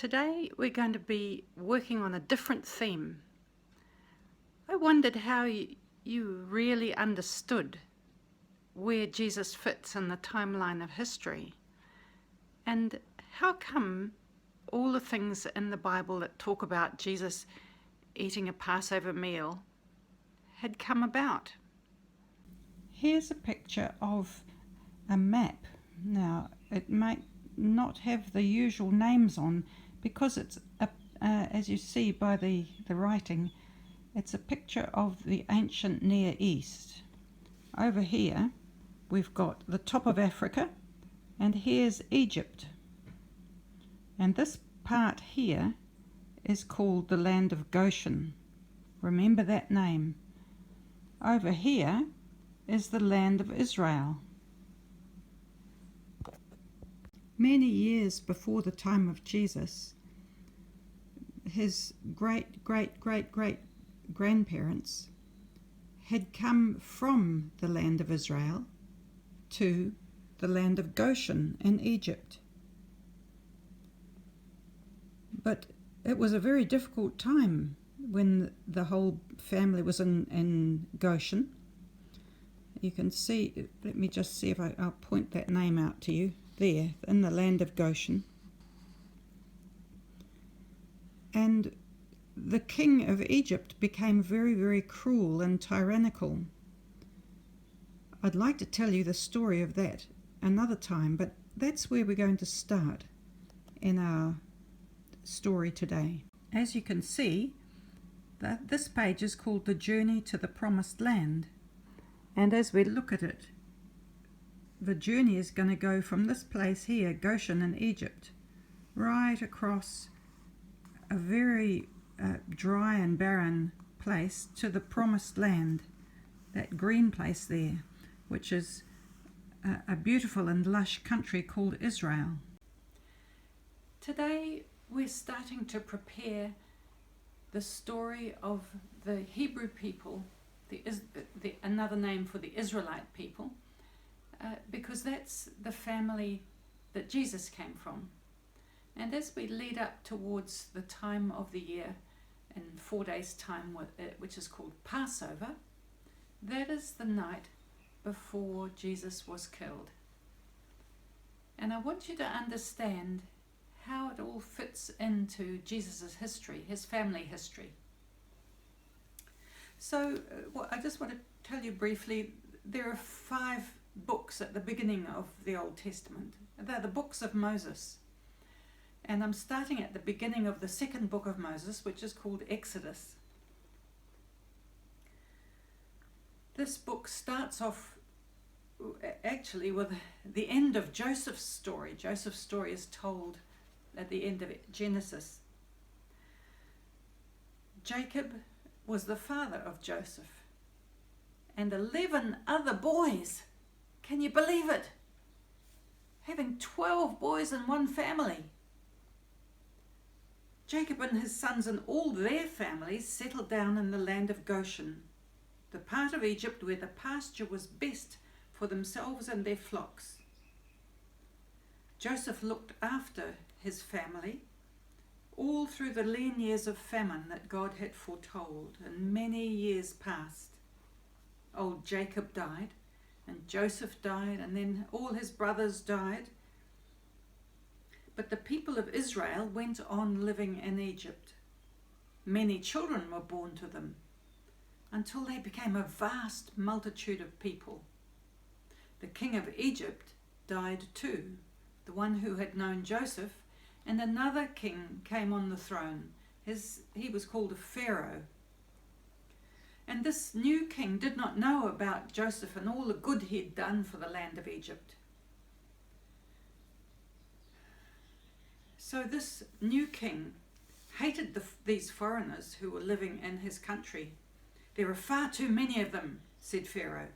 Today we're going to be working on a different theme. I wondered how you really understood where Jesus fits in the timeline of history, and how come all the things in the Bible that talk about Jesus eating a Passover meal had come about. Here's a picture of a map. Now, it might not have the usual names on because it's, as you see by the writing, it's a picture of the ancient Near East. Over here, we've got the top of Africa, and here's Egypt. And this part here is called the land of Goshen. Remember that name. Over here is the land of Israel. Many years before the time of Jesus, his great-great-great-great-grandparents had come from the land of Israel to the land of Goshen in Egypt. But it was a very difficult time when the whole family was in Goshen. You can see, let me just see if I'll point that name out to you. There, in the land of Goshen. And the king of Egypt became very, very cruel and tyrannical. I'd like to tell you the story of that another time, but that's where we're going to start in our story today. As you can see, this page is called The Journey to the Promised Land. And as we look at it, the journey is going to go from this place here, Goshen in Egypt, right across a very dry and barren place to the Promised Land, that green place there, which is a beautiful and lush country called Israel. Today we're starting to prepare the story of the Hebrew people, another name for the Israelite people, because that's the family that Jesus came from. And as we lead up towards the time of the year, in 4 days' time, which is called Passover, that is the night before Jesus was killed. And I want you to understand how it all fits into Jesus' history, his family history. So I just want to tell you briefly, there are 5 books at the beginning of the Old Testament. They're the books of Moses. And I'm starting at the beginning of the second book of Moses, which is called Exodus. This book starts off actually with the end of Joseph's story. Joseph's story is told at the end of Genesis. Jacob was the father of Joseph and 11 other boys. Can you believe it? Having 12 boys in one family. Jacob and his sons and all their families settled down in the land of Goshen, the part of Egypt where the pasture was best for themselves and their flocks. Joseph looked after his family all through the lean years of famine that God had foretold, and many years passed. Old Jacob died, and Joseph died, and then all his brothers died. But the people of Israel went on living in Egypt. Many children were born to them, until they became a vast multitude of people. The king of Egypt died too, the one who had known Joseph, and another king came on the throne. He was called a Pharaoh. And this new king did not know about Joseph and all the good he'd done for the land of Egypt. So this new king hated these foreigners who were living in his country. There are far too many of them, said Pharaoh.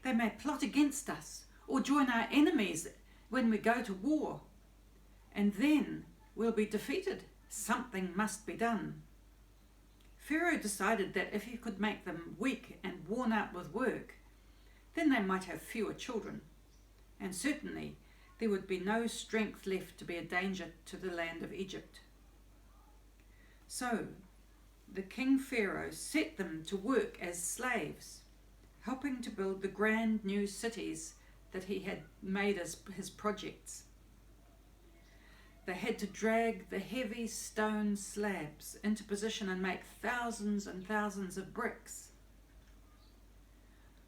They may plot against us or join our enemies when we go to war. And then we'll be defeated. Something must be done. Pharaoh decided that if he could make them weak and worn out with work, then they might have fewer children, and certainly there would be no strength left to be a danger to the land of Egypt. So the King Pharaoh set them to work as slaves, helping to build the grand new cities that he had made as his projects. They had to drag the heavy stone slabs into position and make thousands and thousands of bricks.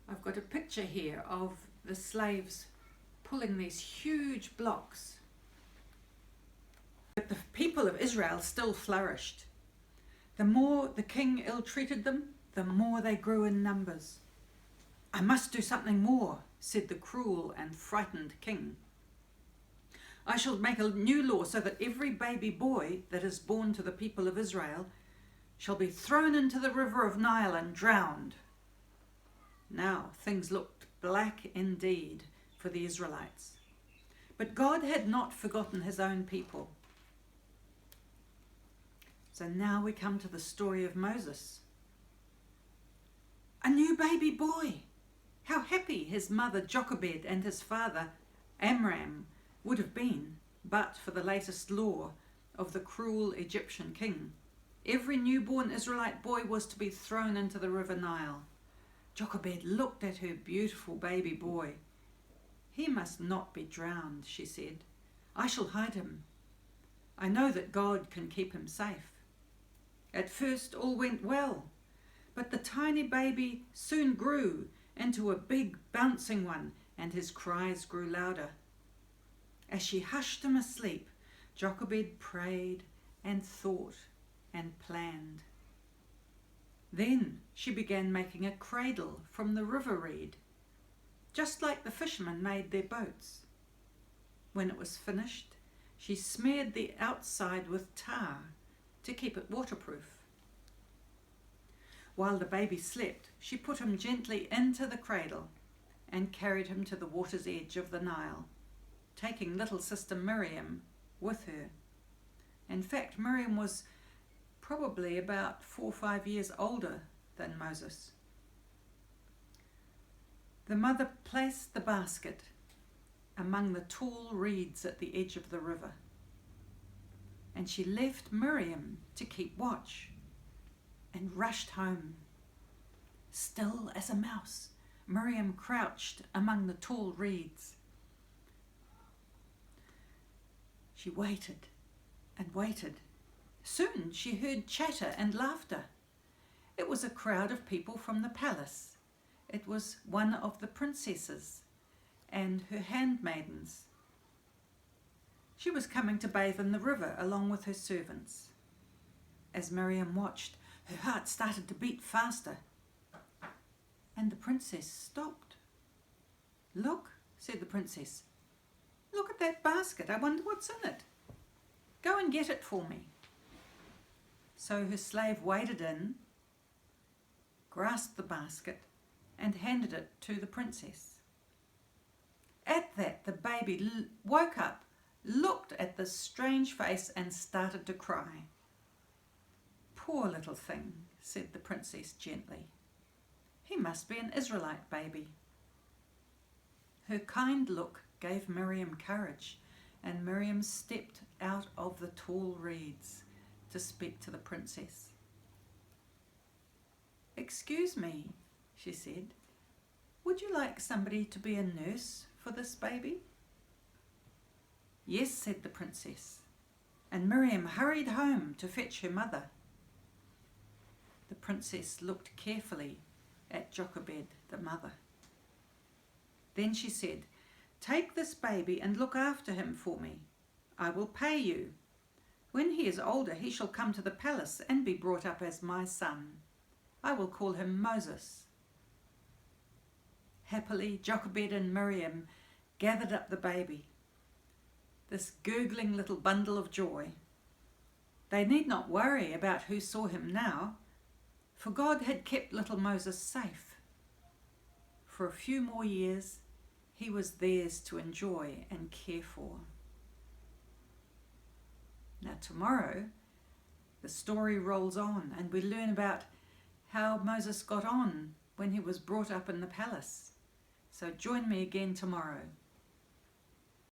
I've got a picture here of the slaves pulling these huge blocks. But the people of Israel still flourished. The more the king ill-treated them, the more they grew in numbers. "I must do something more," said the cruel and frightened king. "I shall make a new law so that every baby boy that is born to the people of Israel shall be thrown into the river of Nile and drowned." Now things looked black indeed for the Israelites. But God had not forgotten his own people. So now we come to the story of Moses. A new baby boy. How happy his mother Jochebed and his father Amram would have been, but for the latest law of the cruel Egyptian king. Every newborn Israelite boy was to be thrown into the river Nile. Jochebed looked at her beautiful baby boy. "He must not be drowned," she said. "I shall hide him. I know that God can keep him safe." At first all went well, but the tiny baby soon grew into a big bouncing one, and his cries grew louder. As she hushed him asleep, Jochebed prayed and thought and planned. Then she began making a cradle from the river reed, just like the fishermen made their boats. When it was finished, she smeared the outside with tar to keep it waterproof. While the baby slept, she put him gently into the cradle and carried him to the water's edge of the Nile, taking little sister Miriam with her. In fact, Miriam was probably about 4 or 5 years older than Moses. The mother placed the basket among the tall reeds at the edge of the river, and she left Miriam to keep watch and rushed home. Still as a mouse, Miriam crouched among the tall reeds. She waited and waited. Soon she heard chatter and laughter. It was a crowd of people from the palace. It was one of the princesses and her handmaidens. She was coming to bathe in the river along with her servants. As Miriam watched, her heart started to beat faster, and the princess stopped. "Look," said the princess. "Look at that basket. I wonder what's in it. Go and get it for me." So her slave waded in, grasped the basket, and handed it to the princess. At that, the baby woke up, looked at this strange face, and started to cry. "Poor little thing," said the princess gently. "He must be an Israelite baby." Her kind look gave Miriam courage, and Miriam stepped out of the tall reeds to speak to the princess. "Excuse me," she said. "Would you like somebody to be a nurse for this baby?" "Yes," said the princess, and Miriam hurried home to fetch her mother. The princess looked carefully at Jochebed, the mother. Then she said, "Take this baby and look after him for me. I will pay you. When he is older, he shall come to the palace and be brought up as my son. I will call him Moses." Happily, Jochebed and Miriam gathered up the baby, this gurgling little bundle of joy. They need not worry about who saw him now, for God had kept little Moses safe. For a few more years, he was theirs to enjoy and care for. Now tomorrow, the story rolls on and we learn about how Moses got on when he was brought up in the palace. So join me again tomorrow.